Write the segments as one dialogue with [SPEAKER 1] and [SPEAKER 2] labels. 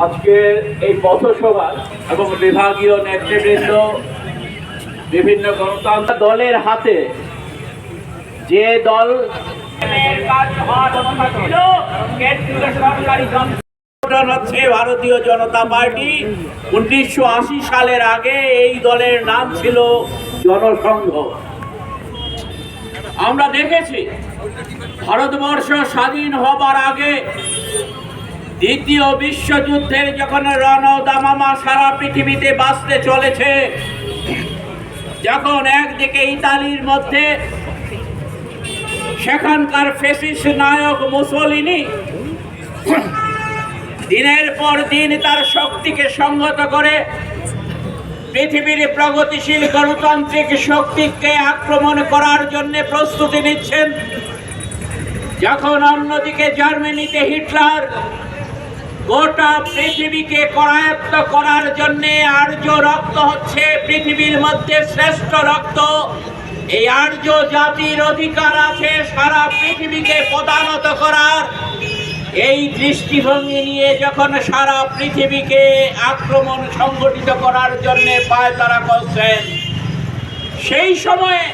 [SPEAKER 1] আজকে এই পথসভা এবং বিভাগীয় নেতৃবৃন্দ বিভিন্ন গণতন্ত্র দলের হাতে যে দল হচ্ছে ভারতীয় জনতা পার্টি। 1980 সালের আগে এই দলের নাম ছিল জনসংঘ। আমরা দেখেছি ভারতবর্ষ স্বাধীন হবার আগে দ্বিতীয় বিশ্বযুদ্ধের যখন রণদামামা সারা পৃথিবীতে বাঁচতে চলেছে, যখন একদিকে ইতালির মধ্যে সেখানকার ফ্যাসিস্ট নায়ক মুসোলিনি দিনের পর দিন তার শক্তিকে সংহত করে পৃথিবীর প্রগতিশীল গণতান্ত্রিক শক্তিকে আক্রমণ করার জন্য প্রস্তুতি নিচ্ছেন, যখন অন্যদিকে জার্মানিতে হিটলার গোটা পৃথিবীকে করায়ত্ত করার জন্য আর্য রক্ত হচ্ছে পৃথিবীর মধ্যে শ্রেষ্ঠ রক্ত, এই আর্য জাতির অধিকার আছে সারা পৃথিবীকে পদানত করার, এই দৃষ্টিভঙ্গি নিয়ে যখন সারা পৃথিবীকে আক্রমণ সংগঠিত করার জন্য পায়তারা করছেন, সেই সময়ে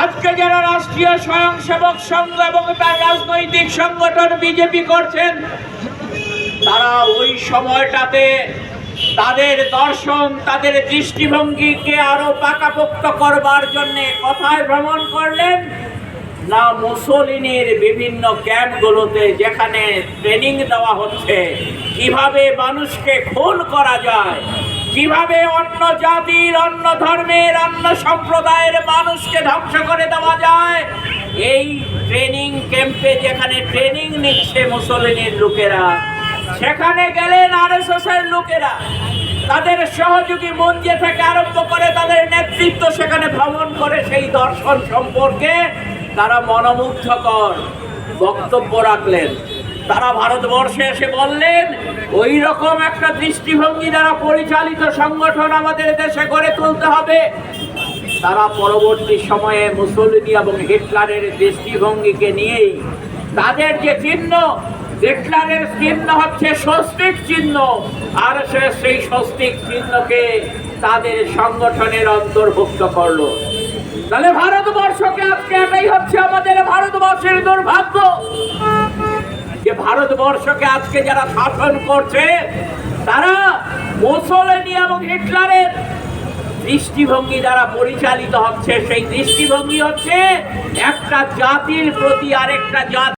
[SPEAKER 1] আজকে যারা রাষ্ট্রীয় স্বয়ংসেবক সংঘ এবং তার রাজনৈতিক সংগঠন বিজেপি করছেন, তারা ওই সময়টাতে তাদের দর্শন, তাদের দৃষ্টিভঙ্গিকে আরো পাকাপোক্ত করবার জন্য কোথায় ভ্রমণ করলেন না, মুসোলিনির বিভিন্ন ক্যাম্পগুলোতে, যেখানে ট্রেনিং দেওয়া হচ্ছে কিভাবে মানুষকে খুন করা যায়, কিভাবে অন্য জাতির, অন্য ধর্মের, অন্য সম্প্রদায়ের মানুষকে ধ্বংস করে দেওয়া যায়। এই ট্রেনিং ক্যাম্পে যেখানে ট্রেনিং নিচ্ছে মুসোলিনির লোকেরা, সেখানে গেলেন আরএসএস এর লোকেরা, তাদের সহযোগী মঞ্জে থেকে আরম্ভ করে তাদের নেতৃত্ব সেখানে ভ্রমণ করে সেই দর্শন সম্পর্কে তারা মনোমুগ্ধকর বক্তব্য রাখলেন। তারা ভারতবর্ষে এসে বললেন ওই রকম একটা দৃষ্টিভঙ্গি দ্বারা পরিচালিত সংগঠন আমাদের দেশে গড়ে তুলতে হবে। তারা পরবর্তী সময়ে মুসোলিনি এবং হিটলারের দৃষ্টিভঙ্গিকে নিয়েই তাদের যে চিহ্ন, হিটলারের চিহ্ন হচ্ছে স্বস্তিক চিহ্ন, আর সেই স্বস্তিক চিহ্নকে তাদের সংগঠনের অন্তর্ভুক্ত করলো। তাহলে ভারতবর্ষকে আজকে এটাই হচ্ছে আমাদের ভারতবর্ষের দুর্ভাগ্য যে ভারতবর্ষকে আজকে যারা শাসন করছে তারা মুসোলিনি এবং হিটলারের দৃষ্টিভঙ্গি দ্বারা পরিচালিত হচ্ছে। সেই দৃষ্টিভঙ্গি হচ্ছে একটা জাতির প্রতি আরেকটা জাতি